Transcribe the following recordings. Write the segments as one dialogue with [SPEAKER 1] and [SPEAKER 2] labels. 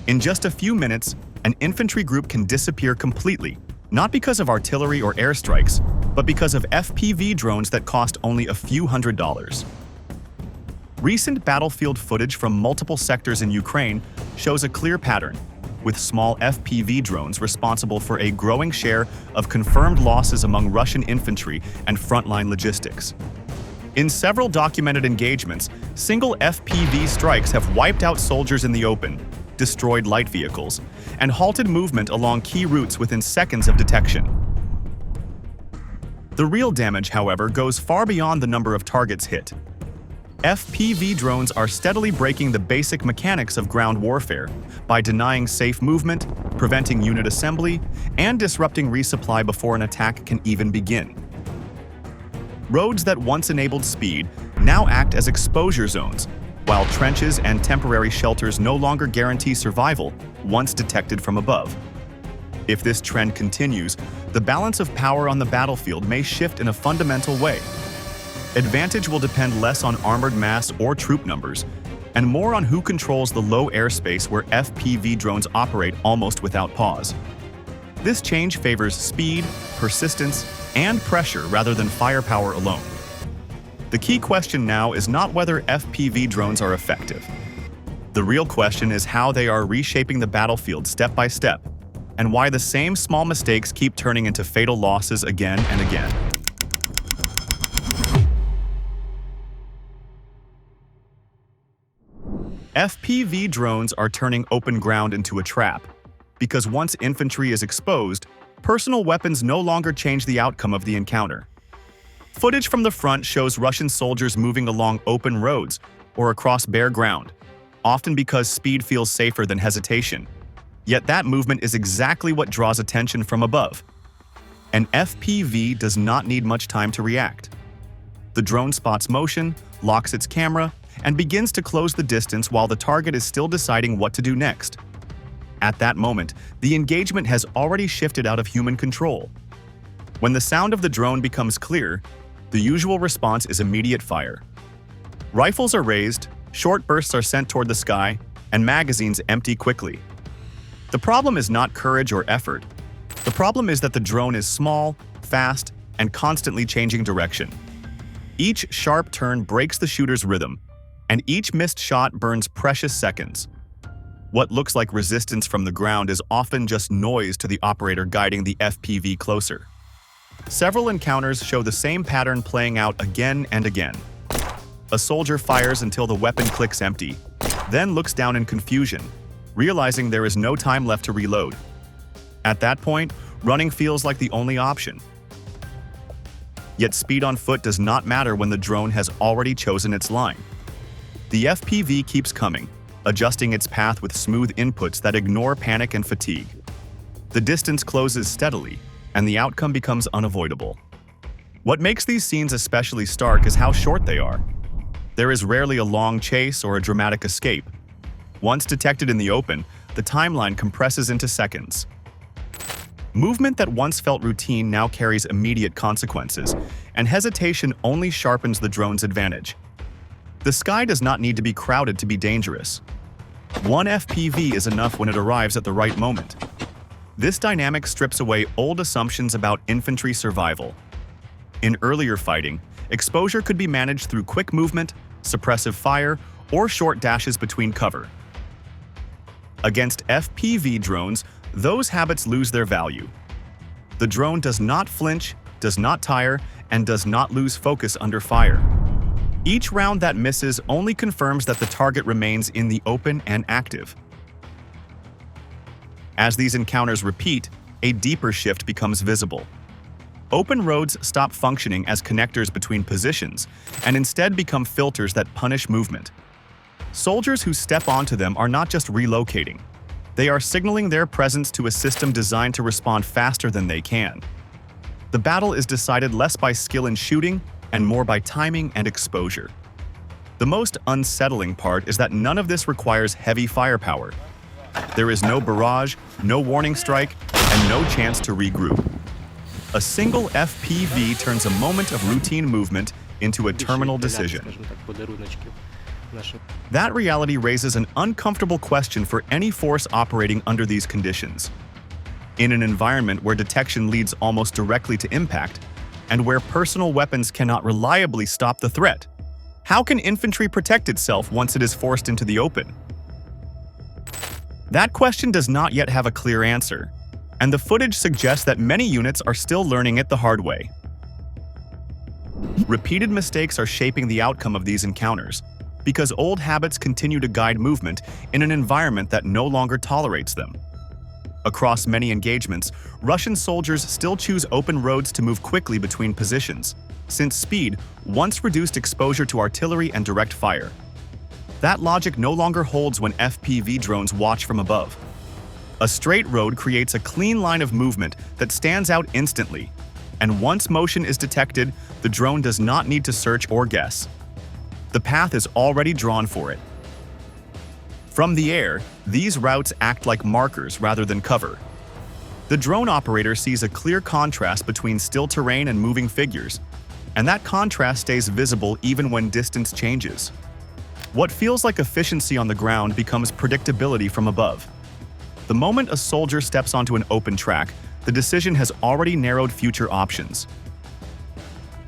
[SPEAKER 1] In just a few minutes, an infantry group can disappear completely, not because of artillery or airstrikes, but because of FPV drones that cost only a few $100s. Recent battlefield footage from multiple sectors in Ukraine shows a clear pattern, with small FPV drones responsible for a growing share of confirmed losses among Russian infantry and frontline logistics. In several documented engagements, single FPV strikes have wiped out soldiers in the open, destroyed light vehicles, and halted movement along key routes within seconds of detection. The real damage, however, goes far beyond the number of targets hit. FPV drones are steadily breaking the basic mechanics of ground warfare by denying safe movement, preventing unit assembly, and disrupting resupply before an attack can even begin. Roads that once enabled speed now act as exposure zones, while trenches and temporary shelters no longer guarantee survival once detected from above. If this trend continues, the balance of power on the battlefield may shift in a fundamental way. Advantage will depend less on armored mass or troop numbers, and more on who controls the low airspace where FPV drones operate almost without pause. This change favors speed, persistence, and pressure rather than firepower alone. The key question now is not whether FPV drones are effective. The real question is how they are reshaping the battlefield step by step, and why the same small mistakes keep turning into fatal losses again and again. FPV drones are turning open ground into a trap, because once infantry is exposed, personal weapons no longer change the outcome of the encounter. Footage from the front shows Russian soldiers moving along open roads or across bare ground, often because speed feels safer than hesitation. Yet that movement is exactly what draws attention from above. An FPV does not need much time to react. The drone spots motion, locks its camera, and begins to close the distance while the target is still deciding what to do next. At that moment, the engagement has already shifted out of human control. When the sound of the drone becomes clear, the usual response is immediate fire. Rifles are raised, short bursts are sent toward the sky, and magazines empty quickly. The problem is not courage or effort. The problem is that the drone is small, fast, and constantly changing direction. Each sharp turn breaks the shooter's rhythm, and each missed shot burns precious seconds. What looks like resistance from the ground is often just noise to the operator guiding the FPV closer. Several encounters show the same pattern playing out again and again. A soldier fires until the weapon clicks empty, then looks down in confusion, realizing there is no time left to reload. At that point, running feels like the only option. Yet speed on foot does not matter when the drone has already chosen its line. The FPV keeps coming, adjusting its path with smooth inputs that ignore panic and fatigue. The distance closes steadily, and the outcome becomes unavoidable. What makes these scenes especially stark is how short they are. There is rarely a long chase or a dramatic escape. Once detected in the open, the timeline compresses into seconds. Movement that once felt routine now carries immediate consequences, and hesitation only sharpens the drone's advantage. The sky does not need to be crowded to be dangerous. One FPV is enough when it arrives at the right moment. This dynamic strips away old assumptions about infantry survival. In earlier fighting, exposure could be managed through quick movement, suppressive fire, or short dashes between cover. Against FPV drones, those habits lose their value. The drone does not flinch, does not tire, and does not lose focus under fire. Each round that misses only confirms that the target remains in the open and active. As these encounters repeat, a deeper shift becomes visible. Open roads stop functioning as connectors between positions and instead become filters that punish movement. Soldiers who step onto them are not just relocating. They are signaling their presence to a system designed to respond faster than they can. The battle is decided less by skill in shooting and more by timing and exposure. The most unsettling part is that none of this requires heavy firepower. There is no barrage, no warning strike, and no chance to regroup. A single FPV turns a moment of routine movement into a terminal decision. That reality raises an uncomfortable question for any force operating under these conditions. In an environment where detection leads almost directly to impact, and where personal weapons cannot reliably stop the threat, how can infantry protect itself once it is forced into the open? That question does not yet have a clear answer, and the footage suggests that many units are still learning it the hard way. Repeated mistakes are shaping the outcome of these encounters, because old habits continue to guide movement in an environment that no longer tolerates them. Across many engagements, Russian soldiers still choose open roads to move quickly between positions, since speed once reduced exposure to artillery and direct fire. That logic no longer holds when FPV drones watch from above. A straight road creates a clean line of movement that stands out instantly, and once motion is detected, the drone does not need to search or guess. The path is already drawn for it. From the air, these routes act like markers rather than cover. The drone operator sees a clear contrast between still terrain and moving figures, and that contrast stays visible even when distance changes. What feels like efficiency on the ground becomes predictability from above. The moment a soldier steps onto an open track, the decision has already narrowed future options.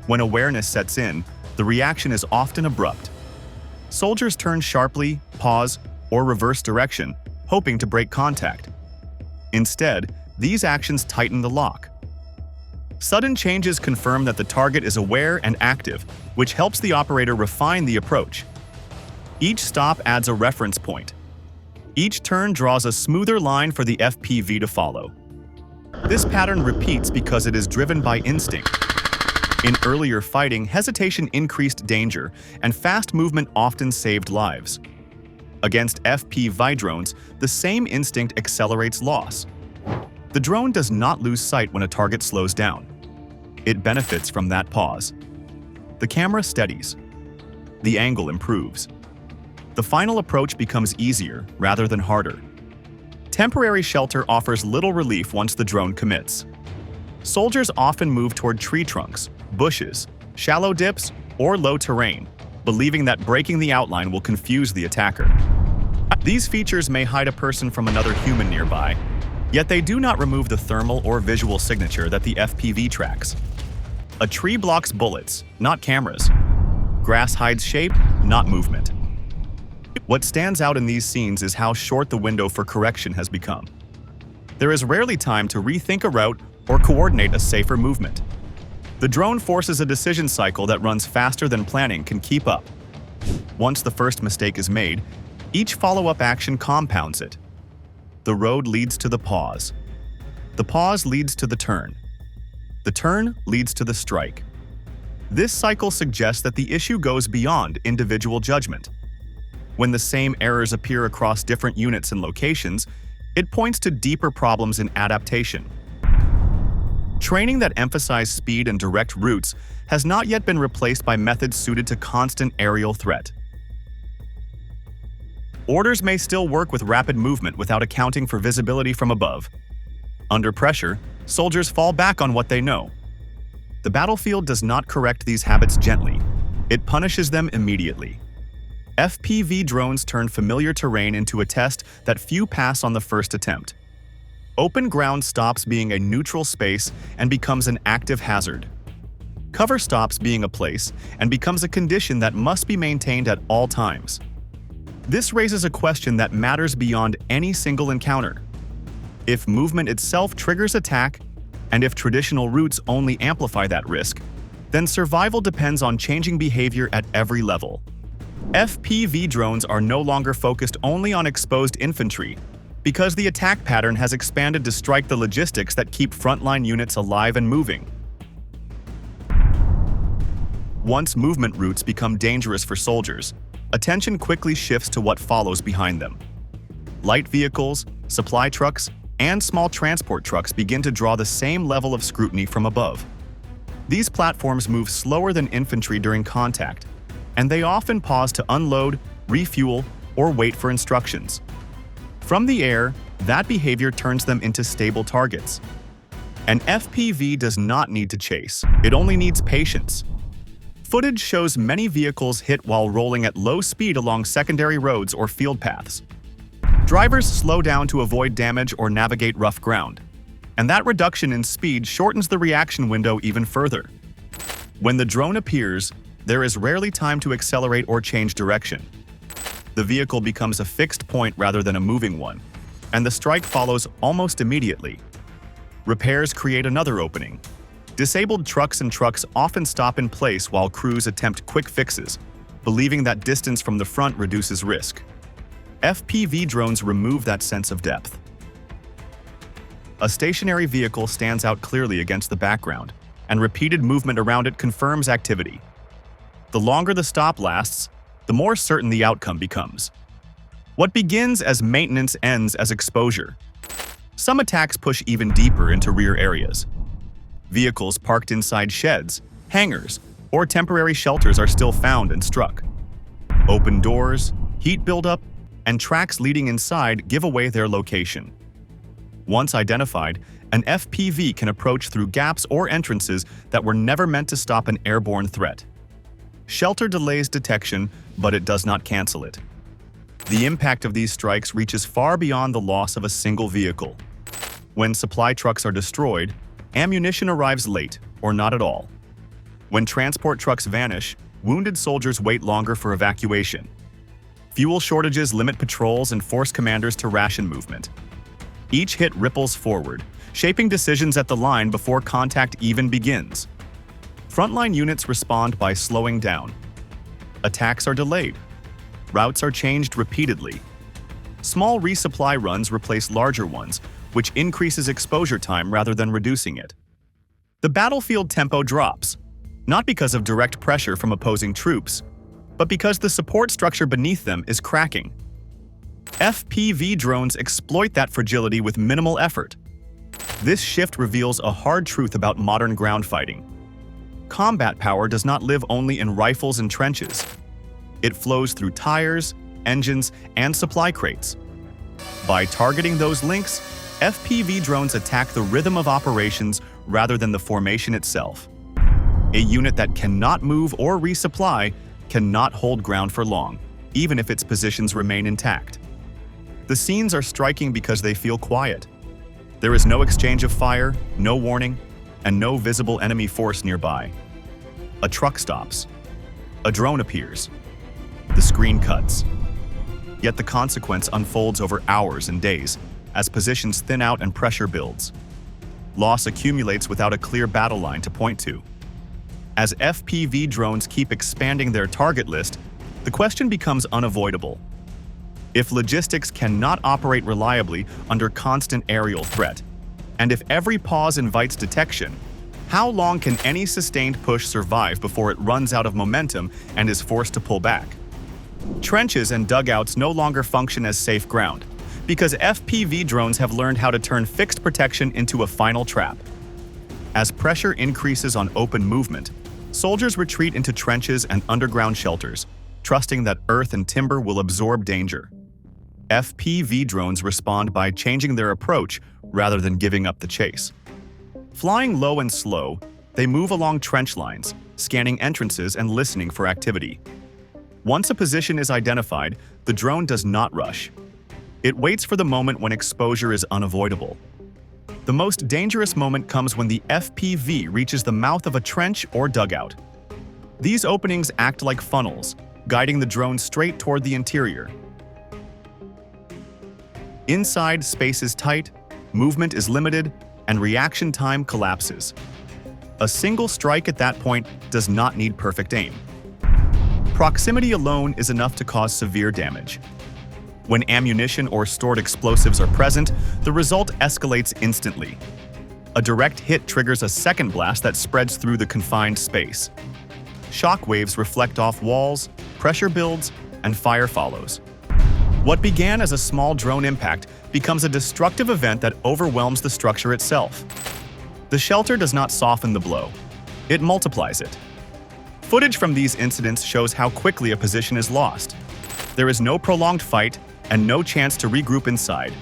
[SPEAKER 1] When awareness sets in, the reaction is often abrupt. Soldiers turn sharply, pause, or reverse direction, hoping to break contact. Instead, these actions tighten the lock. Sudden changes confirm that the target is aware and active, which helps the operator refine the approach. Each stop adds a reference point. Each turn draws a smoother line for the FPV to follow. This pattern repeats because it is driven by instinct. In earlier fighting, hesitation increased danger, and fast movement often saved lives. Against FPV drones, the same instinct accelerates loss. The drone does not lose sight when a target slows down. It benefits from that pause. The camera steadies. The angle improves. The final approach becomes easier rather than harder. Temporary shelter offers little relief once the drone commits. Soldiers often move toward tree trunks, bushes, shallow dips, or low terrain, believing that breaking the outline will confuse the attacker. These features may hide a person from another human nearby, yet they do not remove the thermal or visual signature that the FPV tracks. A tree blocks bullets, not cameras. Grass hides shape, not movement. What stands out in these scenes is how short the window for correction has become. There is rarely time to rethink a route or coordinate a safer movement. The drone forces a decision cycle that runs faster than planning can keep up. Once the first mistake is made, each follow-up action compounds it. The road leads to the pause. The pause leads to the turn. The turn leads to the strike. This cycle suggests that the issue goes beyond individual judgment. When the same errors appear across different units and locations, it points to deeper problems in adaptation. Training that emphasizes speed and direct routes has not yet been replaced by methods suited to constant aerial threat. Orders may still work with rapid movement without accounting for visibility from above. Under pressure, soldiers fall back on what they know. The battlefield does not correct these habits gently. It punishes them immediately. FPV drones turn familiar terrain into a test that few pass on the first attempt. Open ground stops being a neutral space and becomes an active hazard. Cover stops being a place and becomes a condition that must be maintained at all times. This raises a question that matters beyond any single encounter. If movement itself triggers attack, and if traditional routes only amplify that risk, then survival depends on changing behavior at every level. FPV drones are no longer focused only on exposed infantry, because the attack pattern has expanded to strike the logistics that keep frontline units alive and moving. Once movement routes become dangerous for soldiers, attention quickly shifts to what follows behind them. Light vehicles, supply trucks, and small transport trucks begin to draw the same level of scrutiny from above. These platforms move slower than infantry during contact, and they often pause to unload, refuel, or wait for instructions. From the air, that behavior turns them into stable targets. An FPV does not need to chase, it only needs patience. Footage shows many vehicles hit while rolling at low speed along secondary roads or field paths. Drivers slow down to avoid damage or navigate rough ground, and that reduction in speed shortens the reaction window even further. When the drone appears, there is rarely time to accelerate or change direction. The vehicle becomes a fixed point rather than a moving one, and the strike follows almost immediately. Repairs create another opening. Disabled trucks often stop in place while crews attempt quick fixes, believing that distance from the front reduces risk. FPV drones remove that sense of depth. A stationary vehicle stands out clearly against the background, and repeated movement around it confirms activity. The longer the stop lasts, the more certain the outcome becomes. What begins as maintenance ends as exposure. Some attacks push even deeper into rear areas. Vehicles parked inside sheds, hangars, or temporary shelters are still found and struck. Open doors, heat buildup, and tracks leading inside give away their location. Once identified, an FPV can approach through gaps or entrances that were never meant to stop an airborne threat. Shelter delays detection, but it does not cancel it. The impact of these strikes reaches far beyond the loss of a single vehicle. When supply trucks are destroyed, ammunition arrives late or not at all. When transport trucks vanish, wounded soldiers wait longer for evacuation. Fuel shortages limit patrols and force commanders to ration movement. Each hit ripples forward, shaping decisions at the line before contact even begins. Frontline units respond by slowing down. Attacks are delayed. Routes are changed repeatedly. Small resupply runs replace larger ones, which increases exposure time rather than reducing it. The battlefield tempo drops, not because of direct pressure from opposing troops, but because the support structure beneath them is cracking. FPV drones exploit that fragility with minimal effort. This shift reveals a hard truth about modern ground fighting. Combat power does not live only in rifles and trenches. It flows through tires, engines, and supply crates. By targeting those links, FPV drones attack the rhythm of operations rather than the formation itself. A unit that cannot move or resupply cannot hold ground for long, even if its positions remain intact. The scenes are striking because they feel quiet. There is no exchange of fire, no warning, and no visible enemy force nearby. A truck stops. A drone appears. The screen cuts. Yet the consequence unfolds over hours and days, as positions thin out and pressure builds. Loss accumulates without a clear battle line to point to. As FPV drones keep expanding their target list, the question becomes unavoidable. If logistics cannot operate reliably under constant aerial threat, and if every pause invites detection, how long can any sustained push survive before it runs out of momentum and is forced to pull back? Trenches and dugouts no longer function as safe ground, because FPV drones have learned how to turn fixed protection into a final trap. As pressure increases on open movement, soldiers retreat into trenches and underground shelters, trusting that earth and timber will absorb danger. FPV drones respond by changing their approach rather than giving up the chase. Flying low and slow, they move along trench lines, scanning entrances and listening for activity. Once a position is identified, the drone does not rush. It waits for the moment when exposure is unavoidable. The most dangerous moment comes when the FPV reaches the mouth of a trench or dugout. These openings act like funnels, guiding the drone straight toward the interior. Inside, space is tight, movement is limited, and reaction time collapses. A single strike at that point does not need perfect aim. Proximity alone is enough to cause severe damage. When ammunition or stored explosives are present, the result escalates instantly. A direct hit triggers a second blast that spreads through the confined space. Shock waves reflect off walls, pressure builds, and fire follows. What began as a small drone impact becomes a destructive event that overwhelms the structure itself. The shelter does not soften the blow. It multiplies it. Footage from these incidents shows how quickly a position is lost. There is no prolonged fight and no chance to regroup inside.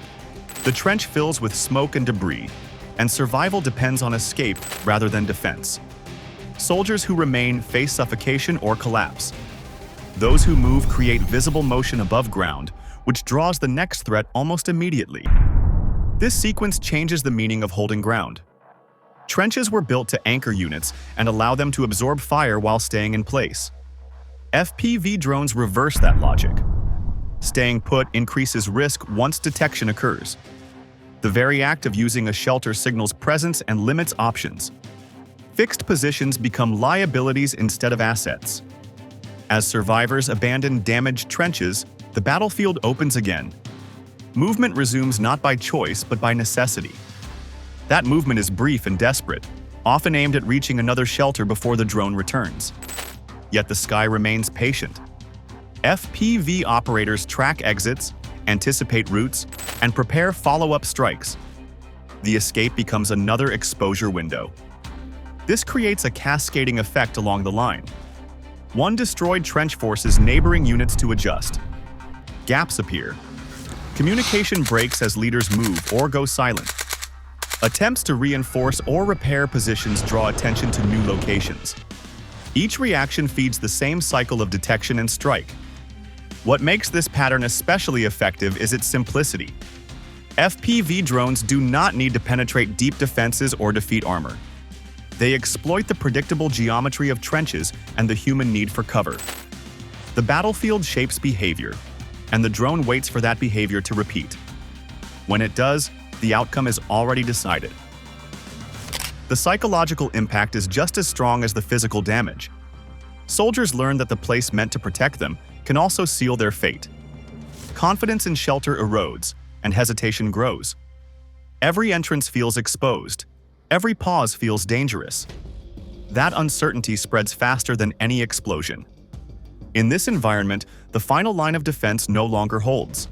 [SPEAKER 1] The trench fills with smoke and debris, and survival depends on escape rather than defense. Soldiers who remain face suffocation or collapse. Those who move create visible motion above ground, which draws the next threat almost immediately. This sequence changes the meaning of holding ground. Trenches were built to anchor units and allow them to absorb fire while staying in place. FPV drones reverse that logic. Staying put increases risk once detection occurs. The very act of using a shelter signals presence and limits options. Fixed positions become liabilities instead of assets. As survivors abandon damaged trenches, the battlefield opens again. Movement resumes not by choice but by necessity. That movement is brief and desperate, often aimed at reaching another shelter before the drone returns. Yet the sky remains patient. FPV operators track exits, anticipate routes, and prepare follow-up strikes. The escape becomes another exposure window. This creates a cascading effect along the line. One destroyed trench forces neighboring units to adjust. Gaps appear. Communication breaks as leaders move or go silent. Attempts to reinforce or repair positions draw attention to new locations. Each reaction feeds the same cycle of detection and strike. What makes this pattern especially effective is its simplicity. FPV drones do not need to penetrate deep defenses or defeat armor. They exploit the predictable geometry of trenches and the human need for cover. The battlefield shapes behavior, and the drone waits for that behavior to repeat. When it does, the outcome is already decided. The psychological impact is just as strong as the physical damage. Soldiers learn that the place meant to protect them can also seal their fate. Confidence in shelter erodes, and hesitation grows. Every entrance feels exposed. Every pause feels dangerous. That uncertainty spreads faster than any explosion. In this environment, the final line of defense no longer holds.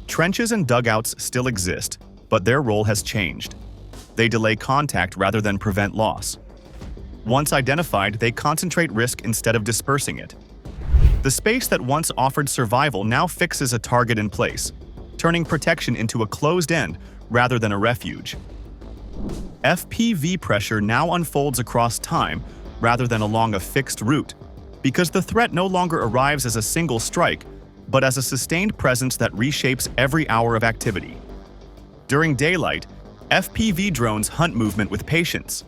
[SPEAKER 1] Trenches and dugouts still exist, but their role has changed. They delay contact rather than prevent loss. Once identified, they concentrate risk instead of dispersing it. The space that once offered survival now fixes a target in place, turning protection into a closed end rather than a refuge. FPV pressure now unfolds across time rather than along a fixed route, because the threat no longer arrives as a single strike, but as a sustained presence that reshapes every hour of activity. During daylight, FPV drones hunt movement with patience.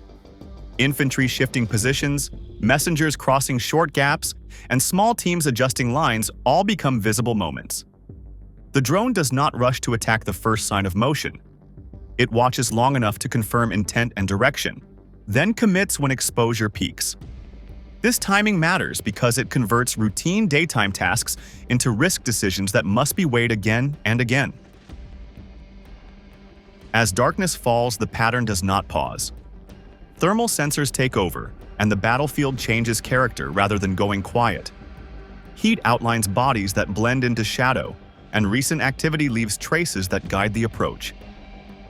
[SPEAKER 1] Infantry shifting positions, messengers crossing short gaps, and small teams adjusting lines all become visible moments. The drone does not rush to attack the first sign of motion. It watches long enough to confirm intent and direction, then commits when exposure peaks. This timing matters because it converts routine daytime tasks into risk decisions that must be weighed again and again. As darkness falls, the pattern does not pause. Thermal sensors take over, and the battlefield changes character rather than going quiet. Heat outlines bodies that blend into shadow, and recent activity leaves traces that guide the approach.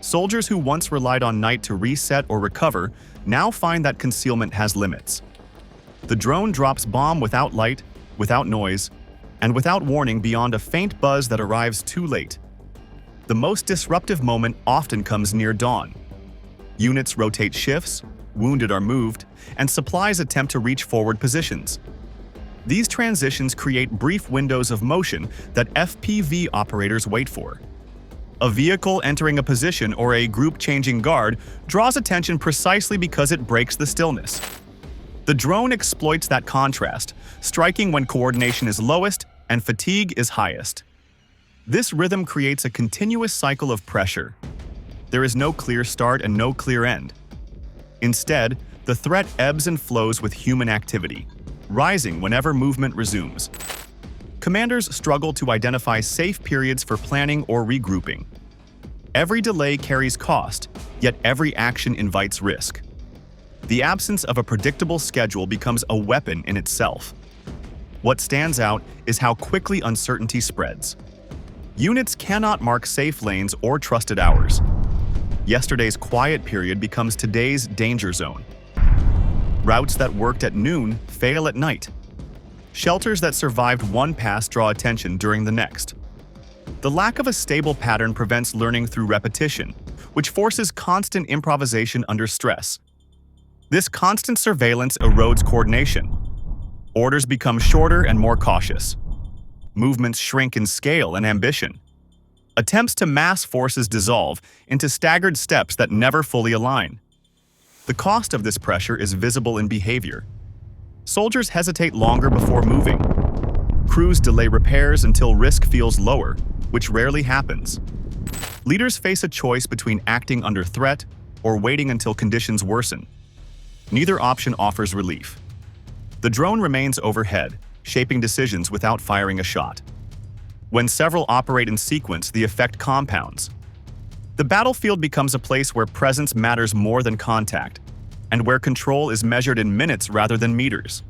[SPEAKER 1] Soldiers who once relied on night to reset or recover now find that concealment has limits. The drone drops bomb without light, without noise, and without warning beyond a faint buzz that arrives too late. The most disruptive moment often comes near dawn. Units rotate shifts, wounded are moved, and supplies attempt to reach forward positions. These transitions create brief windows of motion that FPV operators wait for. A vehicle entering a position or a group changing guard draws attention precisely because it breaks the stillness. The drone exploits that contrast, striking when coordination is lowest and fatigue is highest. This rhythm creates a continuous cycle of pressure. There is no clear start and no clear end. Instead, the threat ebbs and flows with human activity, rising whenever movement resumes. Commanders struggle to identify safe periods for planning or regrouping. Every delay carries cost, yet every action invites risk. The absence of a predictable schedule becomes a weapon in itself. What stands out is how quickly uncertainty spreads. Units cannot mark safe lanes or trusted hours. Yesterday's quiet period becomes today's danger zone. Routes that worked at noon fail at night. Shelters that survived one pass draw attention during the next. The lack of a stable pattern prevents learning through repetition, which forces constant improvisation under stress. This constant surveillance erodes coordination. Orders become shorter and more cautious. Movements shrink in scale and ambition. Attempts to mass forces dissolve into staggered steps that never fully align. The cost of this pressure is visible in behavior. Soldiers hesitate longer before moving. Crews delay repairs until risk feels lower, which rarely happens. Leaders face a choice between acting under threat or waiting until conditions worsen. Neither option offers relief. The drone remains overhead, shaping decisions without firing a shot. When several operate in sequence, the effect compounds. The battlefield becomes a place where presence matters more than contact, and where control is measured in minutes rather than meters.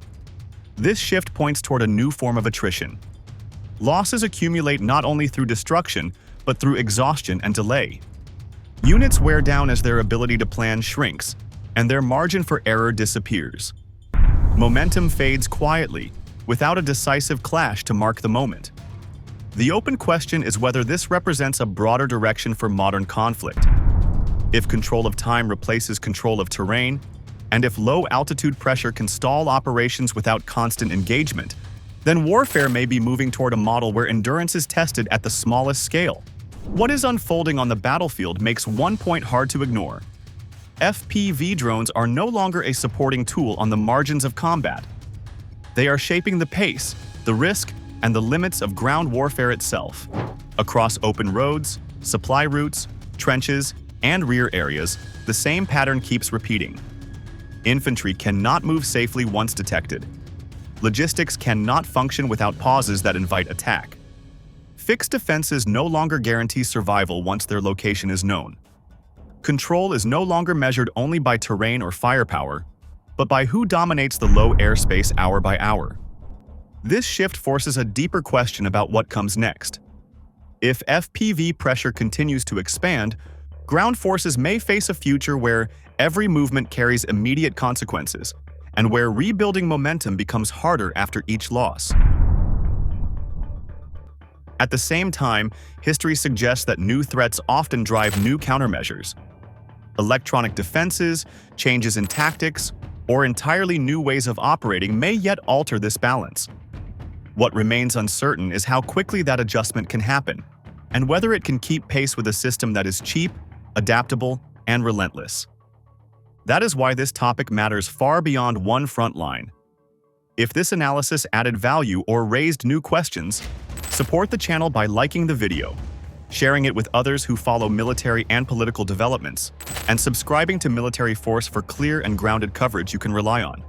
[SPEAKER 1] This shift points toward a new form of attrition. Losses accumulate not only through destruction, but through exhaustion and delay. Units wear down as their ability to plan shrinks, and their margin for error disappears. Momentum fades quietly, without a decisive clash to mark the moment. The open question is whether this represents a broader direction for modern conflict. If control of time replaces control of terrain, and if low-altitude pressure can stall operations without constant engagement, then warfare may be moving toward a model where endurance is tested at the smallest scale. What is unfolding on the battlefield makes one point hard to ignore. FPV drones are no longer a supporting tool on the margins of combat. They are shaping the pace, the risk, and the limits of ground warfare itself. Across open roads, supply routes, trenches, and rear areas, the same pattern keeps repeating. Infantry cannot move safely once detected. Logistics cannot function without pauses that invite attack. Fixed defenses no longer guarantee survival once their location is known. Control is no longer measured only by terrain or firepower, but by who dominates the low airspace hour by hour. This shift forces a deeper question about what comes next. If FPV pressure continues to expand, ground forces may face a future where every movement carries immediate consequences, and where rebuilding momentum becomes harder after each loss. At the same time, history suggests that new threats often drive new countermeasures. Electronic defenses, changes in tactics, or entirely new ways of operating may yet alter this balance. What remains uncertain is how quickly that adjustment can happen, and whether it can keep pace with a system that is cheap, adaptable, and relentless. That is why this topic matters far beyond one front line. If this analysis added value or raised new questions, support the channel by liking the video, sharing it with others who follow military and political developments, and subscribing to Military Force for clear and grounded coverage you can rely on.